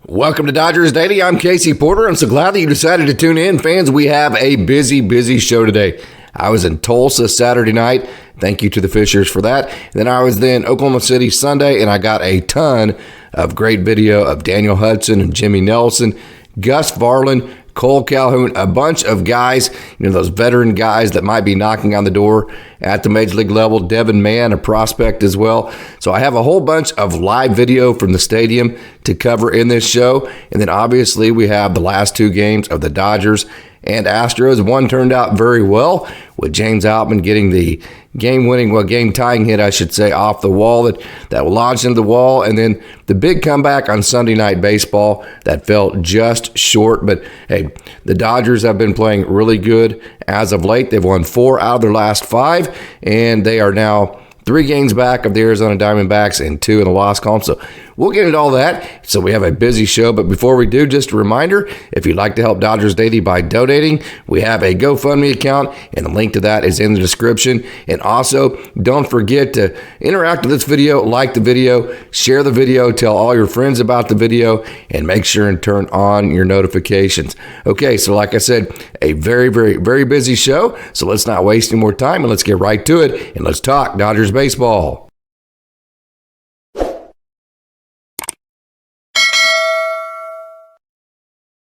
Welcome to Dodgers Daily. I'm Casey Porter. I'm so glad that you decided to tune in. Fans, we have a busy show today. I was in Tulsa Saturday night. Thank you to the Fishers for that. Then I was in Oklahoma City Sunday, and I got a ton of great video of Daniel Hudson and Jimmynelson, Gus Varland, Kole Calhoun, a bunch of guys, those veteran guys that might be knocking on the door at the major league level. Devin Mann, a prospect as well. So I have a whole bunch of live video from the stadium to cover in this show. And then obviously we have the last two games of the Dodgers and Astros. One turned out very well with Jamesoutman getting the game-tying hit, I should say, off the wall that lodged into the wall. And then the big comeback on Sunday Night Baseball that fell just short. But, hey, the Dodgers have been playing really good as of late. They've won 4 out of their last 5, and they are now 3 games back of the Arizona Diamondbacks and 2 in the loss column. So we'll get into all that. So we have a busy show. But before we do, just a reminder, if you'd like to help Dodgers Daily by donating, we have a GoFundMe account, and the link to that is in the description. And also, don't forget to interact with this video, like the video, share the video, tell all your friends about the video, and make sure and turn on your notifications. Okay, so like I said, a very busy show. So let's not waste any more time, and let's get right to it, and let's talk Dodgers baseball.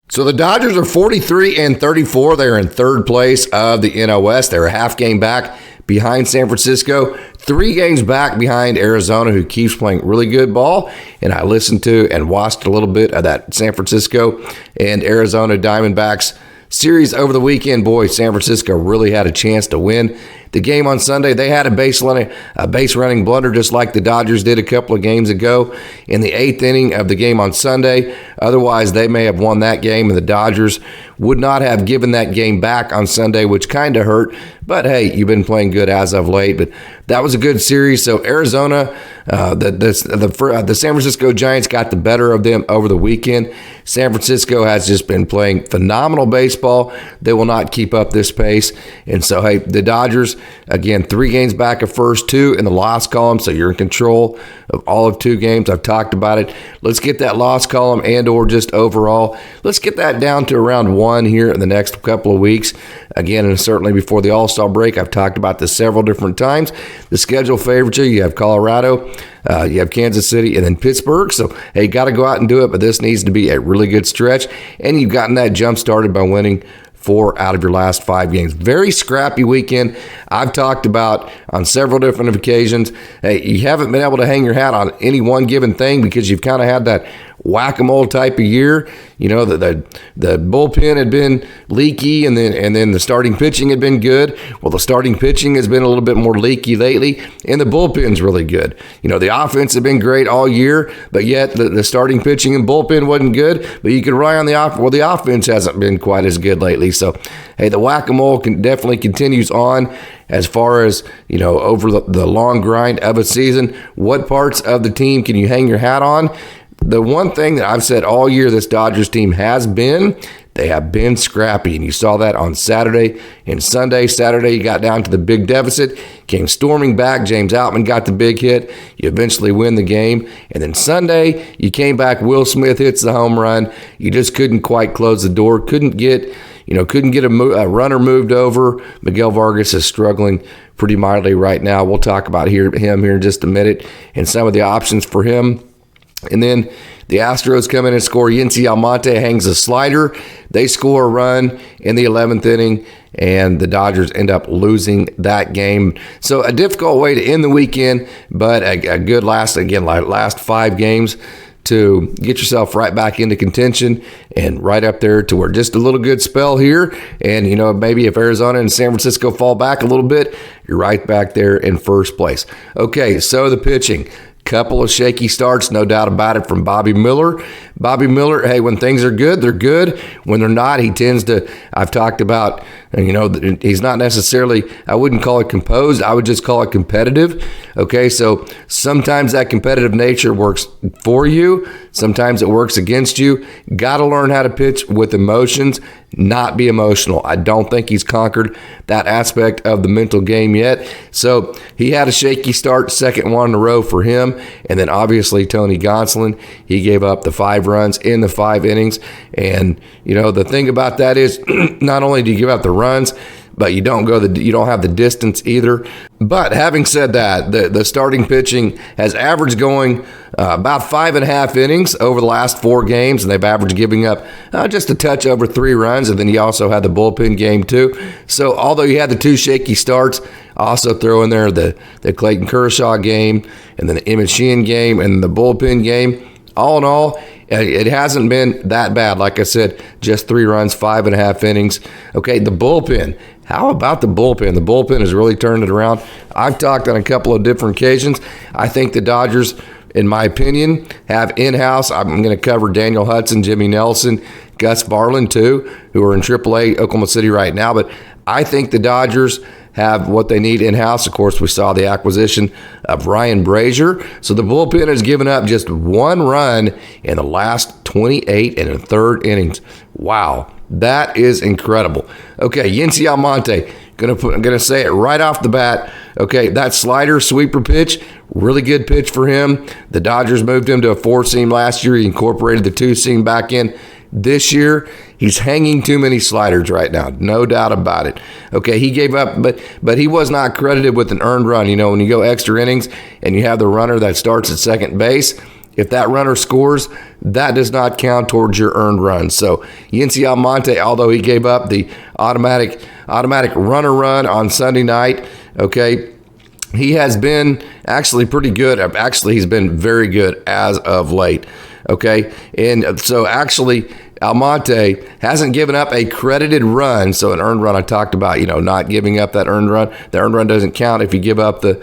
So the Dodgers are 43-34. They're in third place of the NL West. They're a half game back behind San Francisco, 3 games back behind Arizona, who keeps playing really good ball. And I listened to and watched a little bit of that San Francisco and Arizona Diamondbacks series over the weekend. Boy, San Francisco really had a chance to win the game on Sunday. They had a base running blunder just like the Dodgers did a couple of games ago in the 8th inning of the game on Sunday. Otherwise, they may have won that game, and the Dodgers would not have given that game back on Sunday, which kind of hurt. But, hey, you've been playing good as of late. But that was a good series. So Arizona, the San Francisco Giants got the better of them over the weekend. San Francisco has just been playing phenomenal baseball. They will not keep up this pace. And so, hey, the Dodgers, again, 3 games back of first, 2 in the loss column. So you're in control of all of 2 games. I've talked about it. Let's get that loss column and or just overall, let's get that down to around 1 here in the next couple of weeks. Again, and certainly before the All-Star break, I've talked about this several different times. The schedule favors you. You have Colorado, you have Kansas City, and then Pittsburgh. So, hey, got to go out and do it, but this needs to be a really good stretch. And you've gotten that jump started by winning 4 out of your last 5 games. Very scrappy weekend. I've talked about on several different occasions, hey, you haven't been able to hang your hat on any one given thing because you've kind of had that whack-a-mole type of year. The bullpen had been leaky, and then the starting pitching had been good. Well, the starting pitching has been a little bit more leaky lately, and the bullpen's really good. The offense had been great all year, but yet the starting pitching and bullpen wasn't good. But you can rely on the offense. Well, the offense hasn't been quite as good lately. So, hey, the whack-a-mole definitely continues on. As far as, over the long grind of a season, what parts of the team can you hang your hat on? The one thing that I've said all year this Dodgers team has been, they have been scrappy. And you saw that on Saturday and Sunday. Saturday, you got down to the big deficit, came storming back. Jamesoutman got the big hit. You eventually win the game. And then Sunday, you came back. Willsmith hits the home run. You just couldn't quite close the door. Couldn't get a runner moved over. Miguelvargas is struggling pretty mightily right now. We'll talk about him here in just a minute and some of the options for him. And then the Astros come in and score. Yencyalmonte hangs a slider. They score a run in the 11th inning, and the Dodgers end up losing that game. So a difficult way to end the weekend, but a good last 5 games to get yourself right back into contention and right up there to where just a little good spell here. And, maybe if Arizona and San Francisco fall back a little bit, you're right back there in first place. Okay, so the pitching. Couple of shaky starts, no doubt about it, from Bobby Miller. Bobby Miller, hey, when things are good, they're good. When they're not, he tends to, I've talked about, he's not necessarily, I wouldn't call it composed. I would just call it competitive. Okay, so sometimes that competitive nature works for you. Sometimes it works against you. Got to learn how to pitch with emotions, not be emotional. I don't think he's conquered that aspect of the mental game yet. So he had a shaky start, second one in a row for him. And then obviously Tony Gonsolin, he gave up the 5 runs in the 5 innings. And, the thing about that is not only do you give up the runs, but you don't have the distance either. But having said that, the starting pitching has averaged going about 5.5 innings over the last 4 games, and they've averaged giving up just a touch over 3 runs. And then you also had the bullpen game too. So although you had the 2 shaky starts, also throw in there the Clayton Kershaw game, and then the Emmett Sheehan game, and the bullpen game. All in all, it hasn't been that bad. Like I said, just 3 runs, 5.5 innings. Okay, the bullpen. How about the bullpen? The bullpen has really turned it around. I've talked on a couple of different occasions. I think the Dodgers, in my opinion, have in-house. I'm going to cover Daniel Hudson, Jimmynelson, Gus Varland too, who are in AAA Oklahoma City right now. But I think the Dodgers have what they need in-house. Of course, we saw the acquisition of Ryan Brazier. So the bullpen has given up just 1 run in the last 28 and a third innings. Wow, that is incredible. Okay, Yencyalmonte, I'm gonna say it right off the bat. Okay, that slider sweeper pitch, really good pitch for him. The Dodgers moved him to a 4-seam last year. He incorporated the 2-seam back in this year. He's hanging too many sliders right now, no doubt about it. Okay, he gave up, but he was not credited with an earned run. When you go extra innings and you have the runner that starts at second base, if that runner scores, that does not count towards your earned run. So Yencyalmonte, although he gave up the automatic runner run on Sunday night, okay, he has been actually pretty good. Actually, he's been very good as of late. Okay, and so actually Almonte hasn't given up a credited run, so an earned run I talked about, not giving up that earned run. The earned run doesn't count if you give up the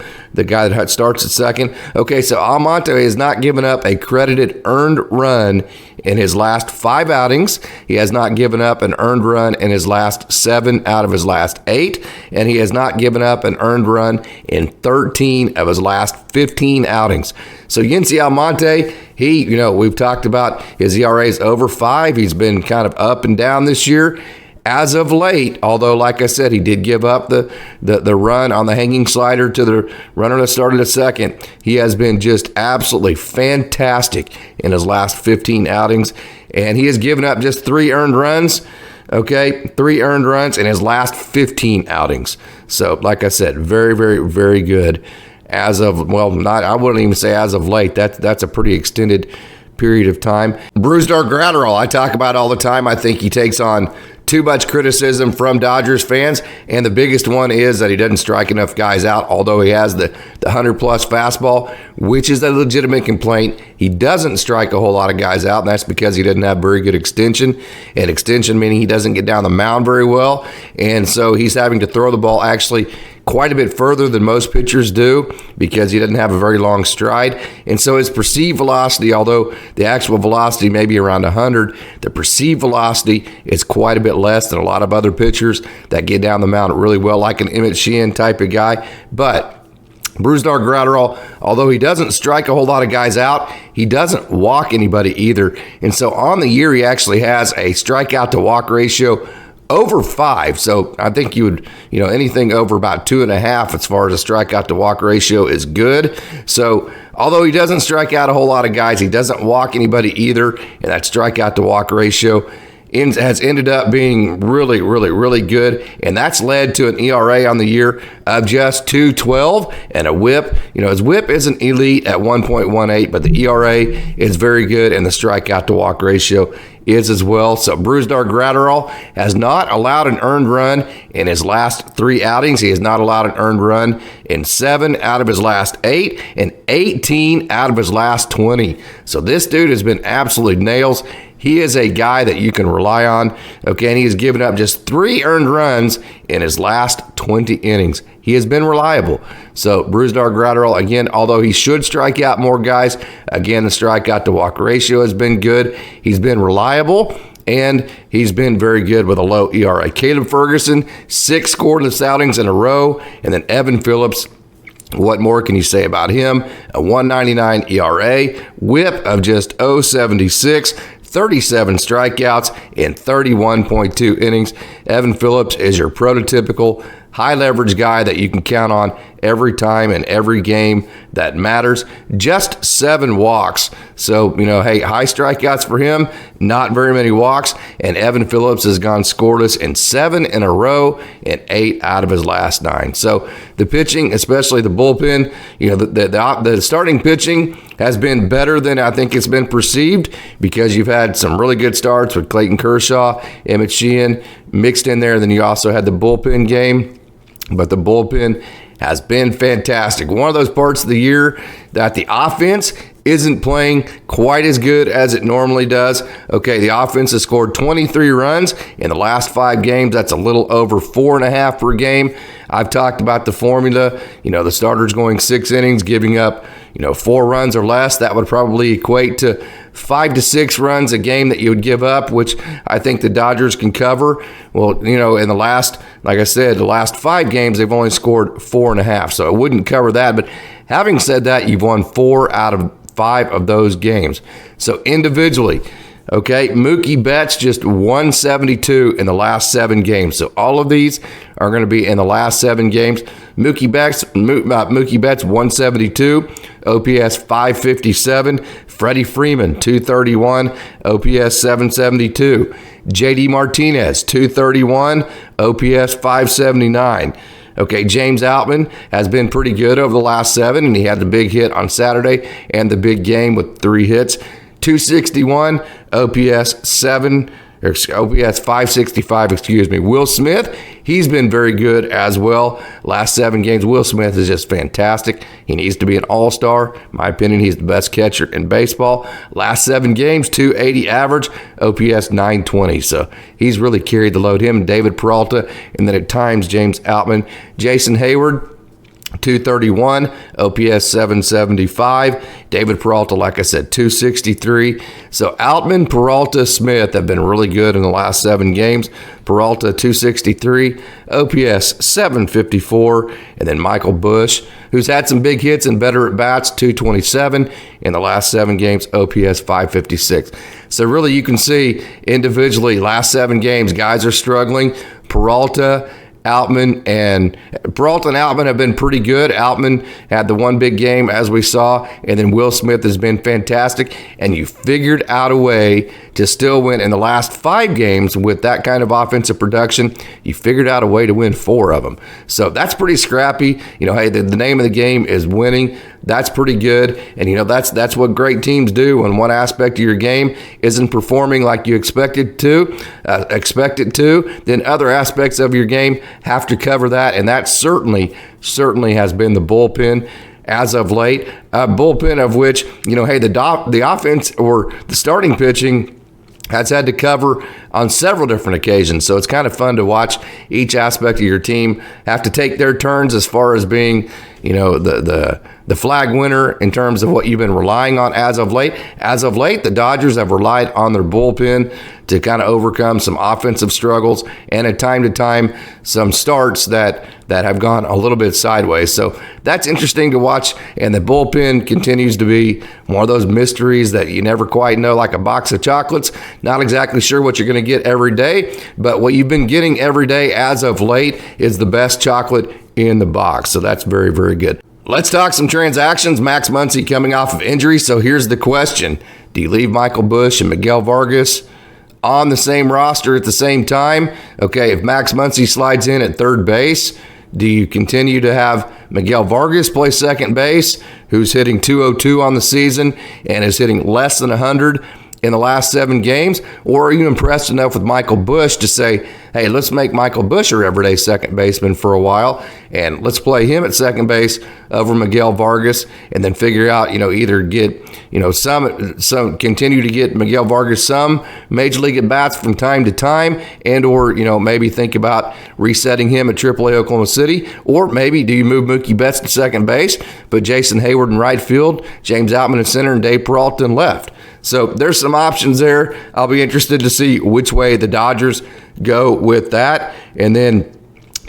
guy that starts at second. Okay, so Almonte has not given up a credited earned run in his last 5 outings. He has not given up an earned run in his last 7 out of his last 8, and he has not given up an earned run in 13 of his last 15 outings. So Yencyalmonte, we've talked about his ERA is over 5. He's been kind of up and down this year. As of late, although, like I said, he did give up the run on the hanging slider to the runner that started at second, he has been just absolutely fantastic in his last 15 outings, and he has given up just 3 earned runs. Okay, 3 earned runs in his last 15 outings. So, like I said, very, very, very good. As of, I wouldn't even say as of late. That's a pretty extended period of time. Brusdargraterol, I talk about all the time. I think he takes on too much criticism from Dodgers fans, and the biggest one is that he doesn't strike enough guys out, although he has the 100-plus fastball, which is a legitimate complaint. He doesn't strike a whole lot of guys out, and that's because he doesn't have very good extension, and extension meaning he doesn't get down the mound very well, and so he's having to throw the ball actually quite a bit further than most pitchers do because he doesn't have a very long stride. And so his perceived velocity, although the actual velocity may be around 100, the perceived velocity is quite a bit less than a lot of other pitchers that get down the mound really well, like an Emmett Sheehan type of guy. But Brusdargraterol, although he doesn't strike a whole lot of guys out, he doesn't walk anybody either. And so on the year, he actually has a strikeout to walk ratio over 5. So I think you would, anything over about 2.5 as far as a strikeout to walk ratio is good. So although he doesn't strike out a whole lot of guys, he doesn't walk anybody either. And that strikeout to walk ratio has ended up being really, really, really good. And that's led to an ERA on the year of just 2.12 and a whip. His whip isn't elite at 1.18, but the ERA is very good and the strikeout to walk ratio is as well. So Brusdargraterol has not allowed an earned run in his last 3 outings. He has not allowed an earned run in 7 out of his last 8 and 18 out of his last 20. So this dude has been absolutely nails. He is a guy that you can rely on, okay, and he has given up just 3 earned runs in his last 20 innings. He has been reliable. So Brusdargraterol, again, although he should strike out more guys, again, the strikeout to walk ratio has been good. He's been reliable, and he's been very good with a low ERA. Calebferguson, 6 scoreless outings in a row, and then evanphillips, What more can you say about him? A 1.99 ERA, whip of just 0.76, 37 strikeouts in 31.2 innings. Evanphillips is your prototypical high leverage guy that you can count on every time and every game that matters. Just 7 walks. So, hey, high strikeouts for him, not very many walks. And Evanphillips has gone scoreless in 7 in a row and 8 out of his last 9. So the pitching, especially the bullpen, the starting pitching has been better than I think it's been perceived, because you've had some really good starts with Clayton Kershaw, Emmett Sheehan mixed in there. Then you also had the bullpen game. But the bullpen has been fantastic. One of those parts of the year that the offense isn't playing quite as good as it normally does. Okay, the offense has scored 23 runs in the last 5 games. That's a little over 4.5 per game. I've talked about the formula. The starters going 6 innings, giving up, 4 runs or less. That would probably equate to 5 to 6 runs a game that you would give up, which I think the Dodgers can cover. Well, in the last 5 games, they've only scored 4.5, so it wouldn't cover that. But having said that, you've won 4 out of 5 of those games. So individually, okay, Mookiebetts just 172 in the last 7 games. So all of these are going to be in the last 7 games. Mookiebetts 172, OPS 557. Freddiefreeman 231, OPS 772. jdmartinez 231, OPS 579. Okay, Jamesoutman has been pretty good over the last 7, and he had the big hit on Saturday and the big game with 3 hits. 261, OPS 565, Will Smith, he's been very good as well. Last 7 games, Will Smith is just fantastic. He needs to be an all-star. In my opinion, he's the best catcher in baseball. Last 7 games, 280 average, OPS 920. So he's really carried the load. Him and David Peralta, and then at times Jamesoutman. Jason Hayward, 231, OPS 775. David Peralta, like I said, 263. So Outman, Peralta, Smith have been really good in the last 7 games. Peralta, 263, OPS 754. And then Michael Busch, who's had some big hits and better at bats, 227 in the last 7 games, OPS 556. So really you can see individually, last 7 games, guys are struggling. Peralta and Outman have been pretty good. Outman had the one big game, as we saw, and then Will Smith has been fantastic. And you figured out a way to still win in the last 5 games with that kind of offensive production. You figured out a way to win 4 of them. So that's pretty scrappy. Hey, the name of the game is winning. That's pretty good. And, that's what great teams do when one aspect of your game isn't performing like you expect it to, then other aspects of your game have to cover that. And that certainly has been the bullpen as of late. Bullpen of which, the offense or the starting pitching has had to cover on several different occasions. So it's kind of fun to watch each aspect of your team have to take their turns as far as being, the flag winner in terms of what you've been relying on as of late. As of late, the Dodgers have relied on their bullpen to kind of overcome some offensive struggles and at time to time some starts that have gone a little bit sideways. So that's interesting to watch, and the bullpen continues to be one of those mysteries that you never quite know, like a box of chocolates. Not exactly sure what you're going to get every day, but what you've been getting every day as of late is the best chocolate in the box. So that's very, very good. Let's talk some transactions. Max Muncy coming off of injury. So here's the question. Do you leave Michael Busch and Miguelvargas on the same roster at the same time? Okay, if Max Muncy slides in at third base, do you continue to have Miguelvargas play second base, who's hitting 202 on the season and is hitting less than 100 in the last 7 games? Or are you impressed enough with Michael Busch to say, hey, let's make Michael Busch our everyday second baseman for a while, and let's play him at second base over Miguelvargas, and then figure out, either get, some continue to get Miguelvargas some major league at bats from time to time, and or, maybe think about resetting him at AAA Oklahoma City, or maybe do you move Mookiebetts to second base, put Jason Hayward in right field, Jamesoutman in center, and Dave Peralta in left. So there's some options there. I'll be interested to see which way the Dodgers go with that. And then,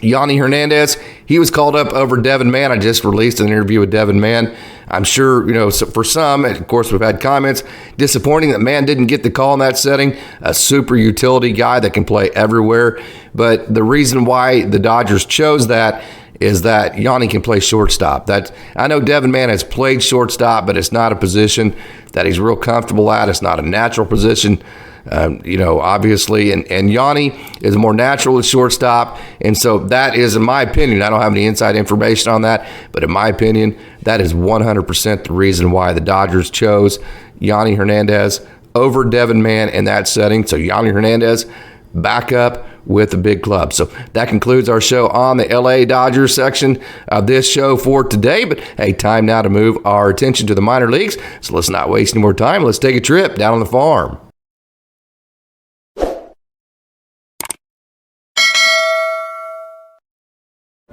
Yanni Hernandez, he was called up over Devin Mann. I just released an interview with Devin Mann. I'm sure, for some, and of course, we've had comments, disappointing that Mann didn't get the call in that setting. A super utility guy that can play everywhere. But the reason why the Dodgers chose that is that Yanni can play shortstop. I know Devin Mann has played shortstop, but it's not a position that he's real comfortable at. It's not a natural position. Obviously, and Yanni is more natural at shortstop, and so that is, in my opinion, I don't have any inside information on that, but in my opinion, that is 100% the reason why the Dodgers chose Yanni Hernandez over Devin Mann in that setting. So Yanni Hernandez back up with the big club. So that concludes our show on the LA Dodgers section of this show for today. But hey, time now to move our attention to the minor leagues. So let's not waste any more time. Let's take a trip down on the farm.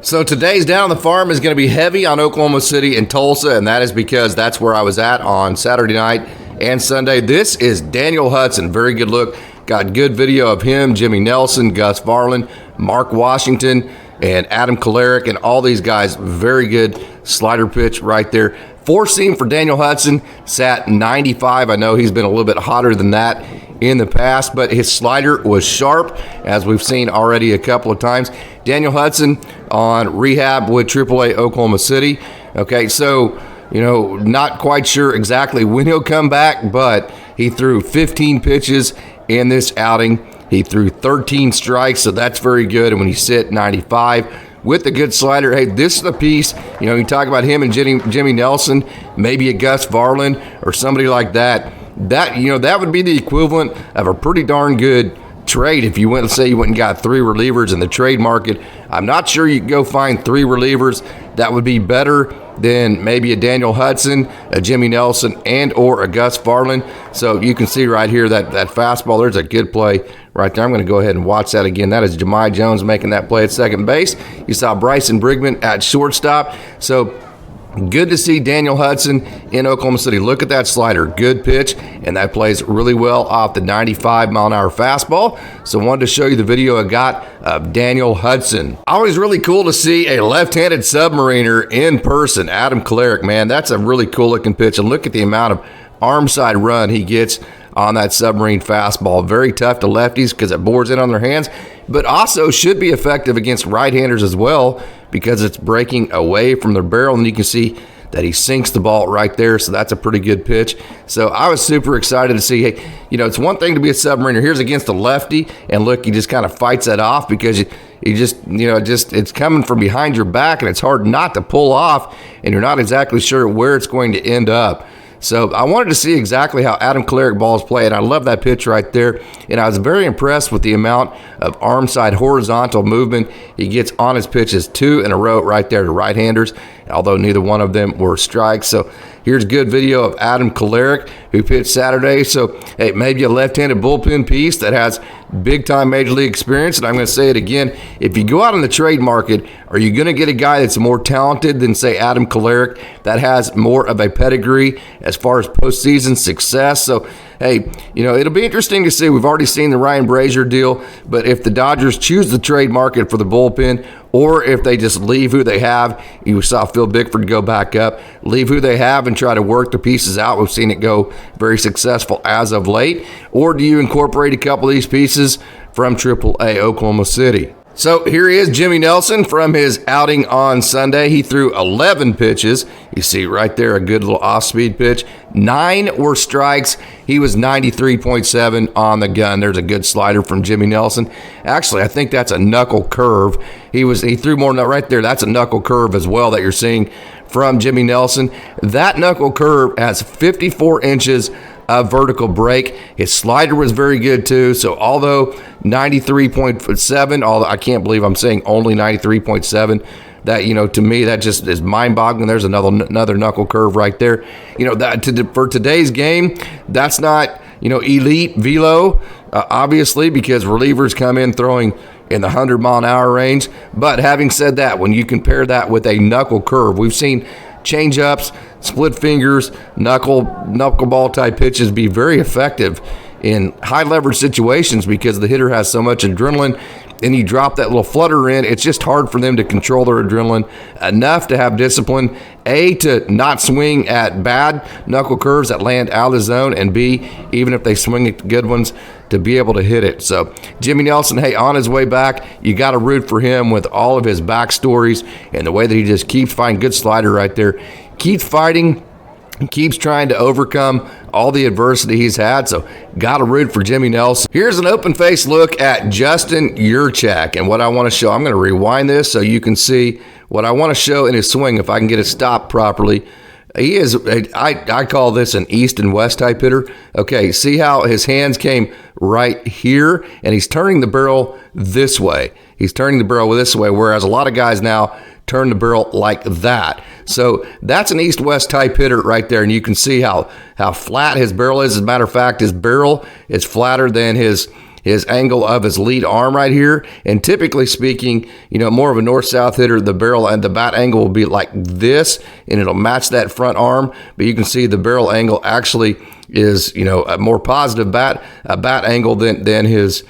So today's Down on the Farm is going to be heavy on Oklahoma City and Tulsa, and that is because that's where I was at on Saturday night and Sunday. This is Daniel Hudson. Very good look. Got good video of him, Jimmynelson, Gus Varland, Mark Washington, and Adam Kolarek, and all these guys. Very good slider pitch right there. Four-seam for Daniel Hudson, sat 95. I know he's been a little bit hotter than that in the past, but his slider was sharp, as we've seen already a couple of times. Daniel Hudson on rehab with AAA Oklahoma City. Okay, so, not quite sure exactly when he'll come back, but he threw 15 pitches in this outing. He threw 13 strikes, so that's very good. And when you sit 95 with a good slider, hey, this is the piece. You talk about him and Jimmynelson, maybe a Gus Varland or somebody like that. That would be the equivalent of a pretty darn good trade if you went and got three relievers in the trade market. I'm not sure you could go find three relievers that would be better than maybe a Daniel Hudson, a Jimmynelson, and or a Gus Varland. So you can see right here that fastball, there's a good play right there. I'm going to go ahead and watch that again. That is Jahmai Jones making that play at second base. You saw Bryson Brigman at shortstop. So good to see Daniel Hudson in Oklahoma City. Look at that slider. Good pitch, and that plays really well off the 95-mile-an-hour fastball. So I wanted to show you the video I got of Daniel Hudson. Always really cool to see a left-handed submariner in person. Adam Kolarek, man, that's a really cool-looking pitch. And look at the amount of arm side run he gets on that submarine fastball. Very tough to lefties because it bores in on their hands, but also should be effective against right-handers as well because it's breaking away from their barrel, and you can see that he sinks the ball right there, so that's a pretty good pitch. So I was super excited to see, hey, it's one thing to be a submariner. Here's against a lefty, and look, he just kind of fights that off because it's coming from behind your back, and it's hard not to pull off, and you're not exactly sure where it's going to end up. So I wanted to see exactly how Adam Kolarek balls play, and I love that pitch right there. And I was very impressed with the amount of arm side horizontal movement he gets on his pitches, 2 in a row right there to right-handers, although neither one of them were strikes. So here's good video of Adam Kolarek, who pitched Saturday. So, hey, maybe a left-handed bullpen piece that has big-time Major League experience. And I'm going to say it again. If you go out in the trade market, are you going to get a guy that's more talented than, say, Adam Kolarek, that has more of a pedigree as far as postseason success? So, hey, it'll be interesting to see. We've already seen the Ryan Brazier deal, but if the Dodgers choose the trade market for the bullpen, or if they just leave who they have, you saw Phil Bickford go back up, leave who they have and try to work the pieces out. We've seen it go very successful as of late. Or do you incorporate a couple of these pieces from AAA Oklahoma City? So here is Jimmynelson from his outing on Sunday. He threw 11 pitches. You see right there a good little off-speed pitch. 9 were strikes. He was 93.7 on the gun. There's a good slider from Jimmynelson. Actually, I think that's a knuckle curve. He threw more right there. That's a knuckle curve as well that you're seeing from Jimmynelson. That knuckle curve has 54 inches of vertical break. His slider was very good too. So although 93.7, although I can't believe I'm saying only 93.7, that, to me, that just is mind-boggling. There's another knuckle curve right there. For today's game, that's not, elite velo, obviously, because relievers come in throwing in the 100-mile-an-hour range. But having said that, when you compare that with a knuckle curve, we've seen change-ups, split fingers, knuckleball type pitches be very effective in high leverage situations because the hitter has so much adrenaline and you drop that little flutter in, it's just hard for them to control their adrenaline enough to have discipline, A, to not swing at bad knuckle curves that land out of the zone, and B, even if they swing at good ones, to be able to hit it. So Jimmy Nelson, hey, on his way back, you got to root for him with all of his backstories and the way that he just keeps finding good slider right there, keeps fighting, keeps trying to overcome all the adversity he's had. So got to root for Jimmy Nelson. Here's an open face look at Justin Yurchak, and what I want to show, I'm going to rewind this so you can see what I want to show in his swing if I can get it stopped properly. He is, I call this an east and west type hitter. Okay, see how his hands came right here, and he's turning the barrel this way. He's turning the barrel this way, whereas a lot of guys now turn the barrel like that. So that's an east-west type hitter right there, and you can see how flat his barrel is. As a matter of fact, his barrel is flatter than his angle of his lead arm right here. And typically speaking, more of a north-south hitter, the barrel and the bat angle will be like this, and it'll match that front arm. But you can see the barrel angle actually is, a more positive bat angle than his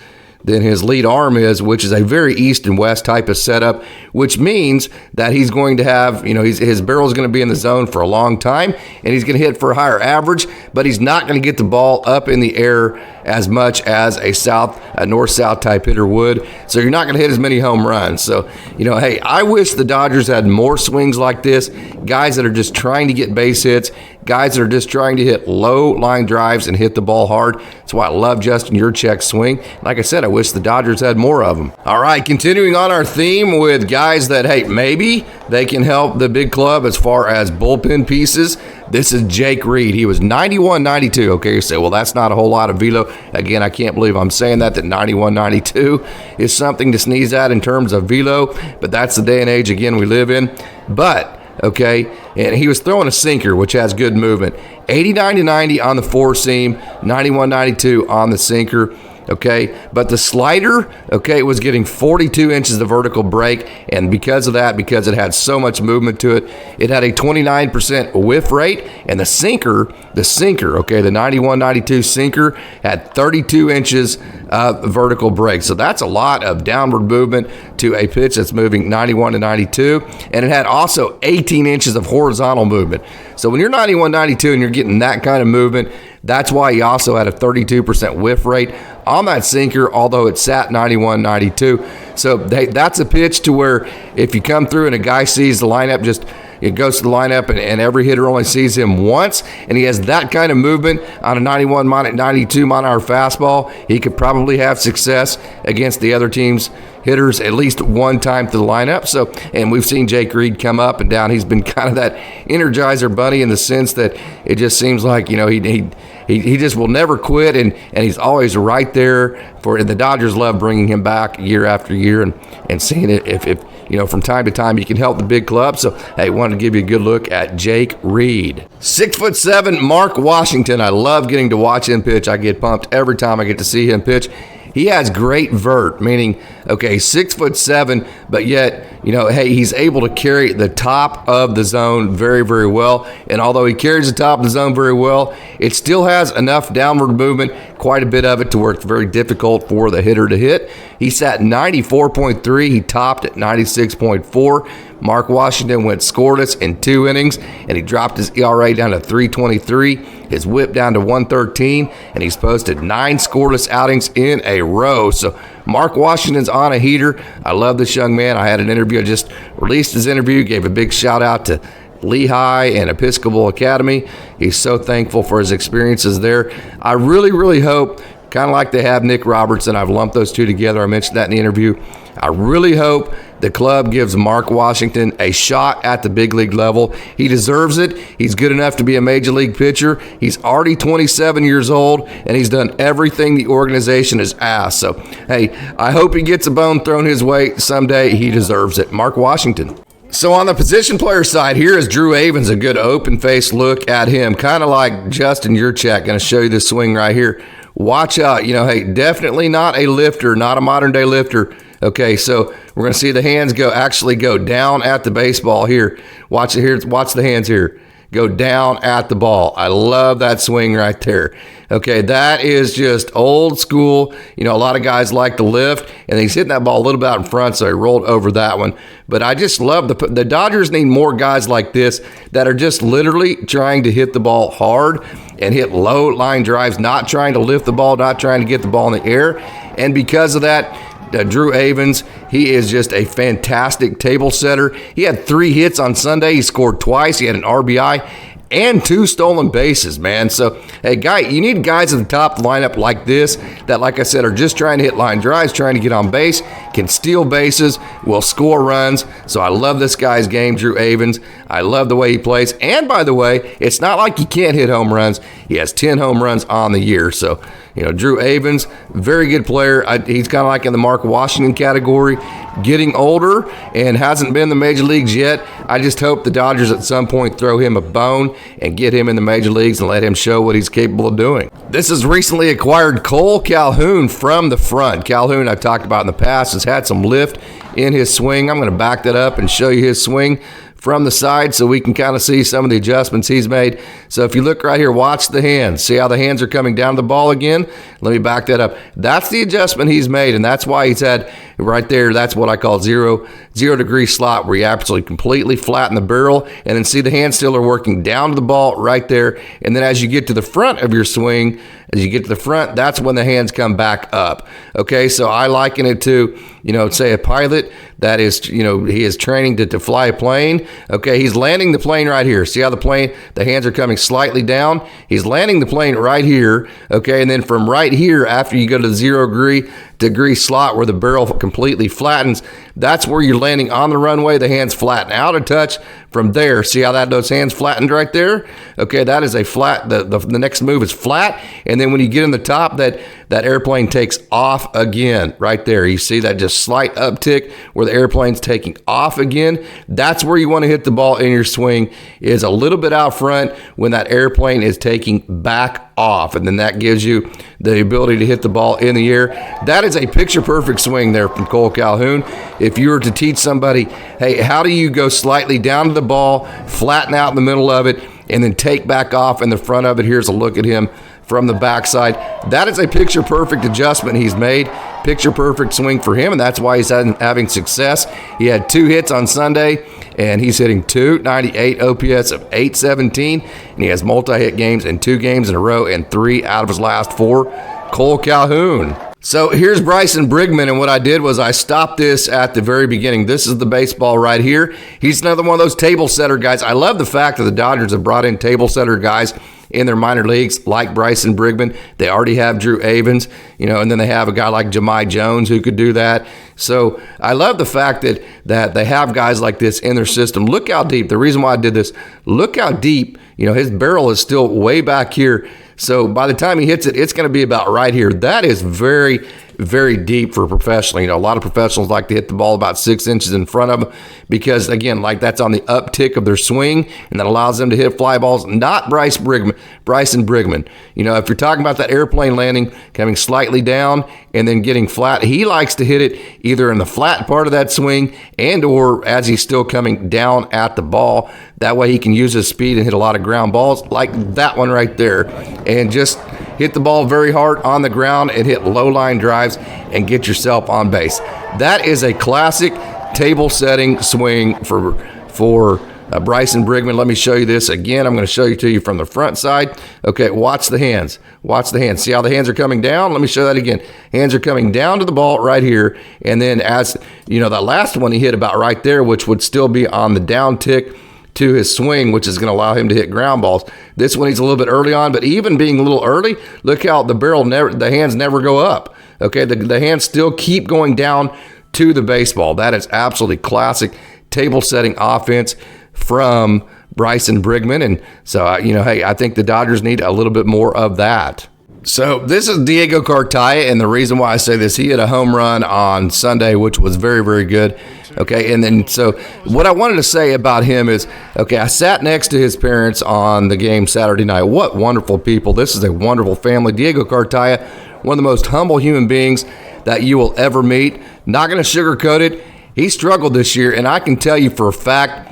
lead arm is, which is a very east and west type of setup, which means that he's going to have, his barrel is going to be in the zone for a long time, and he's going to hit for a higher average, but he's not going to get the ball up in the air as much as a north-south type hitter would. So you're not going to hit as many home runs. So, hey, I wish the Dodgers had more swings like this, guys that are just trying to get base hits, guys that are just trying to hit low line drives and hit the ball hard. That's why I love Justin Yurchak's swing. Like I said, I wish the Dodgers had more of them. All right, continuing on our theme with guys that, hey, maybe they can help the big club as far as bullpen pieces. This is Jake Reed. He was 91-92. Okay, you say, well, that's not a whole lot of velo. Again, I can't believe I'm saying that 91-92 is something to sneeze at in terms of velo, but that's the day and age, again, we live in. But, okay, and he was throwing a sinker, which has good movement. 89-90 on the four seam, 91-92 on the sinker. Okay, but the slider, okay, was getting 42 inches of vertical break, and because of that, because it had so much movement to it, it had a 29% whiff rate, and the sinker, okay, the 91-92 sinker had 32 inches of vertical break. So that's a lot of downward movement to a pitch that's moving 91-92, and it had also 18 inches of horizontal movement. So when you're 91-92 and you're getting that kind of movement, that's why he also had a 32% whiff rate on that sinker, although it sat 91-92. So that's a pitch to where if you come through and a guy sees the lineup, it goes to the lineup and every hitter only sees him once, and he has that kind of movement on a 91-92 mile-an-hour fastball, he could probably have success against the other team's hitters at least one time through the lineup. So, and we've seen Jake Reed come up and down. He's been kind of that Energizer bunny in the sense that it just seems like, he just will never quit, and he's always right there and the Dodgers love bringing him back year after year and seeing it if from time to time you can help the big club. So, hey, wanted to give you a good look at Jake Reed. 6'7", Mark Washington. I love getting to watch him pitch. I get pumped every time I get to see him pitch. He has great vert, meaning, okay, 6'7", but yet, hey, he's able to carry the top of the zone very, very well. And although he carries the top of the zone very well, it still has enough downward movement, quite a bit of it, to where it's very difficult for the hitter to hit. He sat 94.3. He topped at 96.4. Mark Washington went scoreless in 2 innings, and he dropped his ERA down to 3.23, his whip down to 1.13, and he's posted 9 scoreless outings in a row. So Mark Washington's on a heater. I love this young man. I had an interview. I just released his interview, gave a big shout out to Lehigh and Episcopal Academy. He's so thankful for his experiences there. I really, really hope, kind of like they have Nick Robertson, I've lumped those two together. I mentioned that in the interview. I really hope the club gives Mark Washington a shot at the big league level. He deserves it. He's good enough to be a major league pitcher. He's already 27 years old, and he's done everything the organization has asked. So, hey, I hope he gets a bone thrown his way someday. He deserves it. Mark Washington. So on the position player side, here is Drew Avans, a good open-faced look at him, kind of like Justin Yurchak. Going to show you this swing right here. Watch out. Hey, definitely not a lifter, not a modern-day lifter. Okay, so we're going to see the hands actually go down at the baseball here. Watch it here. Watch the hands here. go down at the ball. I love that swing right there. Okay, that is just old school. You know, a lot of guys like to lift, and he's hitting that ball a little bit out in front, so he rolled over that one. But I just love the Dodgers need more guys like this that are just literally trying to hit the ball hard and hit low line drives, not trying to lift the ball, not trying to get the ball in the air. And because of that, Drew Avans, he is just a fantastic table setter. He had 3 hits on Sunday. He scored twice. He had an RBI and 2 stolen bases, man. So, hey, you need guys at the top of the lineup like this that, like I said, are just trying to hit line drives, trying to get on base, can steal bases, will score runs. So I love this guy's game, Drew Avans. I love the way he plays. And, by the way, it's not like he can't hit home runs. He has 10 home runs on the year. So, you know, Drew Avans, very good player. He's kind of like in the Mark Washington category, getting older and hasn't been in the major leagues yet. I just hope the Dodgers at some point throw him a bone and get him in the major leagues and let him show what he's capable of doing. This is recently acquired Kole Calhoun from the front. Calhoun, I've talked about in the past, has had some lift in his swing. I'm going to back that up and show you his swing from the side so we can kind of see some of the adjustments he's made. So if you look right here, watch the hands. See how the hands are coming down to the ball again? Let me back that up. That's the adjustment he's made, and that's why he's had right there, that's what I call zero degree slot, where you absolutely completely flatten the barrel, and then see the hands still are working down to the ball right there. And then as you get to the front of your swing, as you get to the front, that's when the hands come back up. Okay, so I liken it to, you know, say a pilot that is, you know, he is training to fly a plane. Okay, he's landing the plane right here. See how the hands are coming slightly down? He's landing the plane right here. Okay, and then from right here, after you go to the 0 degree slot where the barrel completely flattens, that's where you're landing on the runway. The hands flatten out a touch from there. See how those hands flattened right there? Okay, that is a flat. The next move is flat, and then when you get in the top, that airplane takes off again right there. You see that just slight uptick where the airplane's taking off again. That's where you want to hit the ball in your swing, is a little bit out front when that airplane is taking back off, and then that gives you the ability to hit the ball in the air. That is a picture-perfect swing there from Kole Calhoun. If you were to teach somebody, hey, how do you go slightly down to the ball, flatten out in the middle of it, and then take back off in the front of it? Here's a look at him from the backside. That is a picture-perfect adjustment he's made. Picture-perfect swing for him, and that's why he's having success. He had 2 hits on Sunday, and he's hitting .298 OPS of .817, and he has multi-hit games in 2 games in a row and 3 out of his last 4. Kole Calhoun. So here's Bryson Brigman, and what I did was I stopped this at the very beginning. This is the baseball right here. He's another one of those table setter guys. I love the fact that the Dodgers have brought in table setter guys in their minor leagues like Bryson Brigman. They already have Drew Avans, you know, and then they have a guy like Jahmai Jones who could do that. So I love the fact that they have guys like this in their system. Look how deep. The reason why I did this, look how deep, you know, his barrel is still way back here. So by the time he hits it, it's going to be about right here. That is very, very deep for a professional. You know, a lot of professionals like to hit the ball about 6 inches in front of them because, again, like that's on the uptick of their swing, and that allows them to hit fly balls. Not Bryson Brigman. You know, if you're talking about that airplane landing, coming slightly down and then getting flat, he likes to hit it either in the flat part of that swing and or as he's still coming down at the ball. That way he can use his speed and hit a lot of ground balls like that one right there, and just hit the ball very hard on the ground and hit low line drives and get yourself on base. That is a classic table setting swing for Bryson Brigman. Let me show you this again. I'm going to show you to you from the front side. Okay, watch the hands. Watch the hands. See how the hands are coming down? Let me show that again. Hands are coming down to the ball right here. And then as, you know, that last one he hit about right there, which would still be on the down tick to his swing, which is going to allow him to hit ground balls. This one he's a little bit early on, but even being a little early, look how the hands never go up. Okay, the hands still keep going down to the baseball. That is absolutely classic table setting offense from Bryson Brigman. And so, you know, hey, I think the Dodgers need a little bit more of that. So this is Diego Cartaya, and the reason why I say this, he hit a home run on Sunday, which was very, very good. Okay, and then so what I wanted to say about him is, okay, I sat next to his parents on the game Saturday night. What wonderful people. This is a wonderful family. Diego Cartaya, one of the most humble human beings that you will ever meet. Not going to sugarcoat it. He struggled this year, and I can tell you for a fact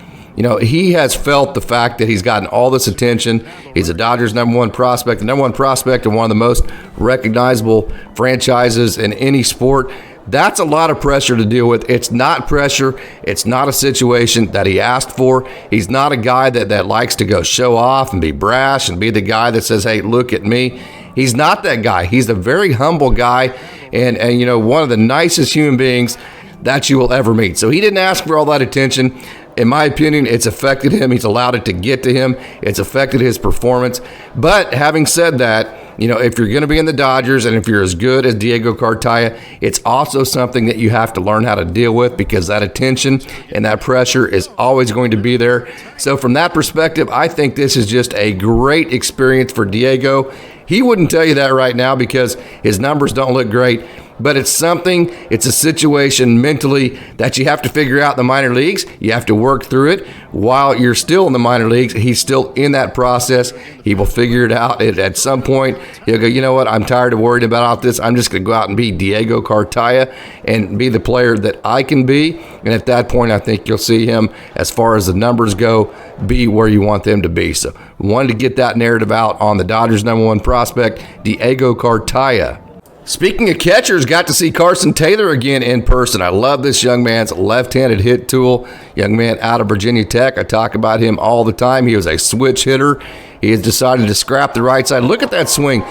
he has felt the fact that he's gotten all this attention. He's a Dodgers #1 prospect, the #1 prospect in one of the most recognizable franchises in any sport. That's a lot of pressure to deal with. It's not pressure. It's not a situation that he asked for. He's not a guy that likes to go show off and be brash and be the guy that says, hey, look at me. He's not that guy. He's a very humble guy and one of the nicest human beings that you will ever meet. So he didn't ask for all that attention. In my opinion, it's affected him. He's allowed it to get to him. It's affected his performance. But having said that, if you're going to be in the Dodgers and if you're as good as Diego Cartaya, it's also something that you have to learn how to deal with because that attention and that pressure is always going to be there. So from that perspective, I think this is just a great experience for Diego. He wouldn't tell you that right now because his numbers don't look great. But it's a situation mentally that you have to figure out in the minor leagues. You have to work through it. While you're still in the minor leagues, he's still in that process. He will figure it out. At some point, he'll go, you know what, I'm tired of worrying about this. I'm just going to go out and be Diego Cartaya and be the player that I can be. And at that point, I think you'll see him, as far as the numbers go, be where you want them to be. So wanted to get that narrative out on the Dodgers #1 prospect, Diego Cartaya. Speaking of catchers, got to see Carson Taylor again in person. I love this young man's left-handed hit tool. Young man out of Virginia Tech. I talk about him all the time. He was a switch hitter. He has decided to scrap the right side. Look at that swing.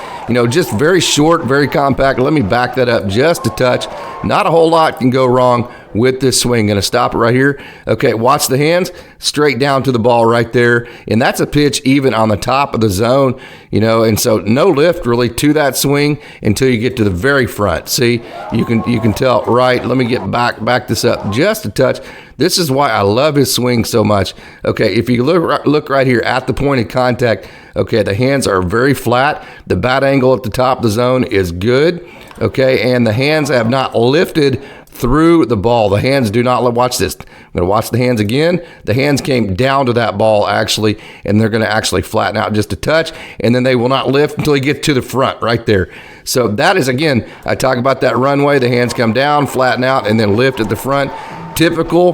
Just very short, very compact. Let me back that up just a touch. Not a whole lot can go wrong with this swing. Going to stop it right here. Okay, watch the hands. Straight down to the ball right there. And that's a pitch even on the top of the zone, and so no lift really to that swing until you get to the very front. See, you can tell right. Let me get back this up just a touch. This is why I love his swing so much. Okay, if you look right here at the point of contact, okay, the hands are very flat. The bat angle at the top of the zone is good. Okay, and the hands have not lifted through the ball. The hands do not, watch this. I'm going to watch the hands again. The hands came down to that ball actually, and they're going to actually flatten out just a touch, and then they will not lift until you get to the front right there. So that is, again, I talk about that runway. The hands come down, flatten out, and then lift at the front. Typical,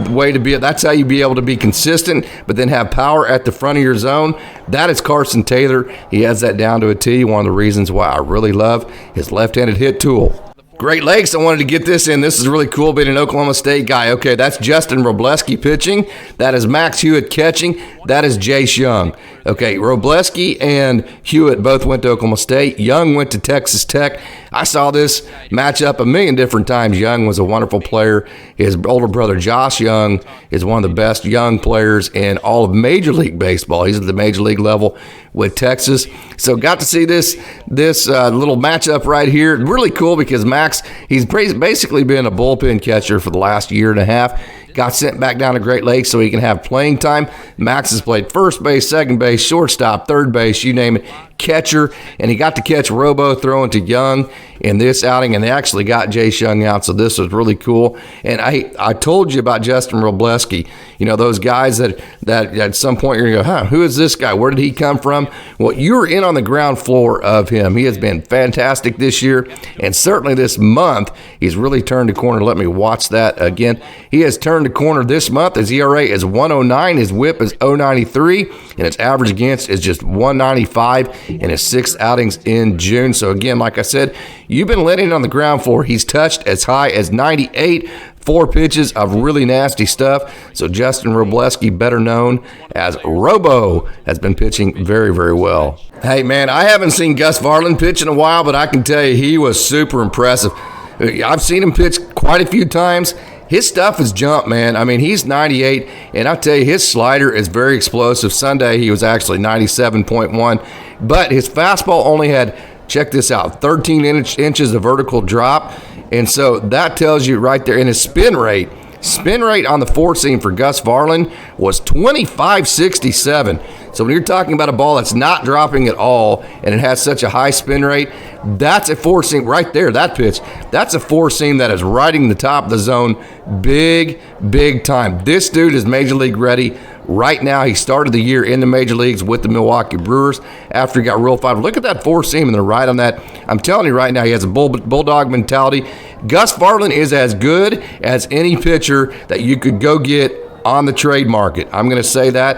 way to be. That's how you be able to be consistent, but then have power at the front of your zone. That is Carson Taylor. He has that down to a T. One of the reasons why I really love his left-handed hit tool. Great Lakes, I wanted to get this in. This is really cool being an Oklahoma State guy. Okay, that's Justin Robleski pitching. That is Max Hewitt catching. That is Jace Young. Okay, Robleski and Hewitt both went to Oklahoma State. Young went to Texas Tech. I saw this matchup a million different times. Young was a wonderful player. His older brother, Josh Young, is one of the best young players in all of Major League Baseball. He's at the Major League level with Texas. So got to see this little matchup right here. Really cool because Max, he's basically been a bullpen catcher for the last year and a half. Got sent back down to Great Lakes so he can have playing time. Max has played first base, second base, shortstop, third base, you name it, catcher, and he got to catch Robo throwing to Young in this outing, and they actually got Jace Young out, so this was really cool. And I told you about Justin Robleski, those guys that at some point you're going to go, who is this guy? Where did he come from? Well, you're in on the ground floor of him. He has been fantastic this year, and certainly this month, he's really turned the corner. Let me watch that again. He has turned the corner this month. His ERA is 109, his whip is 093, and his average against is just 195 in his 6 outings in June. So again, like I said, you've been letting it on the ground floor. He's touched as high as 98, 4 pitches of really nasty stuff. So Justin Robleski, better known as Robo, has been pitching very, very well. Hey, man, I haven't seen Gus Varland pitch in a while, but I can tell you he was super impressive. I've seen him pitch quite a few times. His stuff is jump, man. I mean, he's 98, and I'll tell you, his slider is very explosive. Sunday, he was actually 97.1, but his fastball only had, check this out, 13 inches of vertical drop, and so that tells you right there. And his spin rate on the 4-seam for Gus Varland was 25.67. So when you're talking about a ball that's not dropping at all and it has such a high spin rate, that's a 4-seam right there, that pitch. That's a 4-seam that is riding the top of the zone big, big time. This dude is Major League ready right now. He started the year in the Major Leagues with the Milwaukee Brewers after he got Rule 5. Look at that 4-seam and the right on that. I'm telling you right now, he has a bulldog mentality. Gus Varland is as good as any pitcher that you could go get on the trade market. I'm going to say that.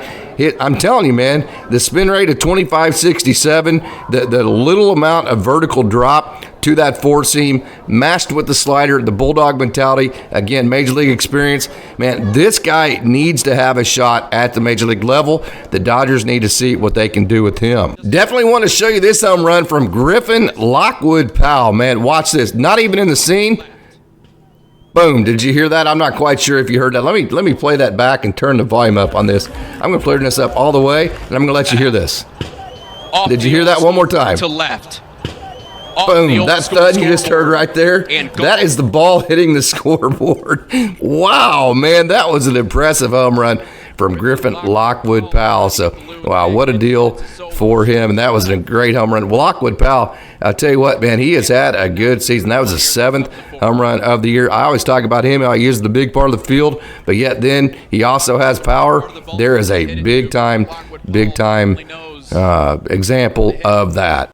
I'm telling you, man, the spin rate of 25.67, the little amount of vertical drop to that four seam, matched with the slider, the bulldog mentality, again, major league experience. Man, this guy needs to have a shot at the major league level. The Dodgers need to see what they can do with him. Definitely want to show you this home run from Griffin Lockwood Powell. Man, watch this. Not even in the scene. Boom. Did you hear that? I'm not quite sure if you heard that. Let me play that back and turn the volume up on this. I'm going to turn this up all the way, and I'm going to let you hear this. Did you hear that one more time? To left. Boom. That stud you just heard right there, that is the ball hitting the scoreboard. Wow, man, that was an impressive home run from Griffin Lockwood Powell. So, wow, what a deal for him. And that was a great home run. Lockwood Powell, I'll tell you what, man, he has had a good season. That was his 7th home run of the year. I always talk about him, how he uses the big part of the field, but yet then he also has power. There is a big-time example of that.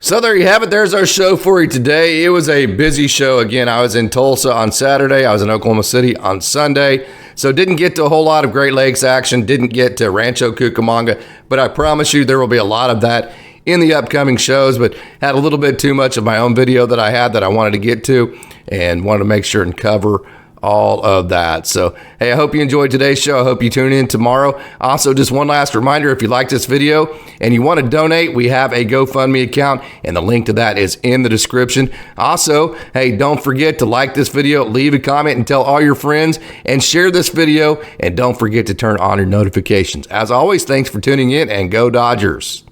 So there you have it. There's our show for you today. It was a busy show. Again, I was in Tulsa on Saturday. I was in Oklahoma City on Sunday. So didn't get to a whole lot of Great Lakes action. Didn't get to Rancho Cucamonga. But I promise you there will be a lot of that in the upcoming shows. But had a little bit too much of my own video that I had that I wanted to get to. And wanted to make sure and cover all of that. So, hey, I hope you enjoyed today's show. I hope you tune in tomorrow. Also, just one last reminder, if you like this video and you want to donate, we have a GoFundMe account, and the link to that is in the description. Also, hey, don't forget to like this video, leave a comment, and tell all your friends, and share this video, and don't forget to turn on your notifications. As always, thanks for tuning in, and go Dodgers.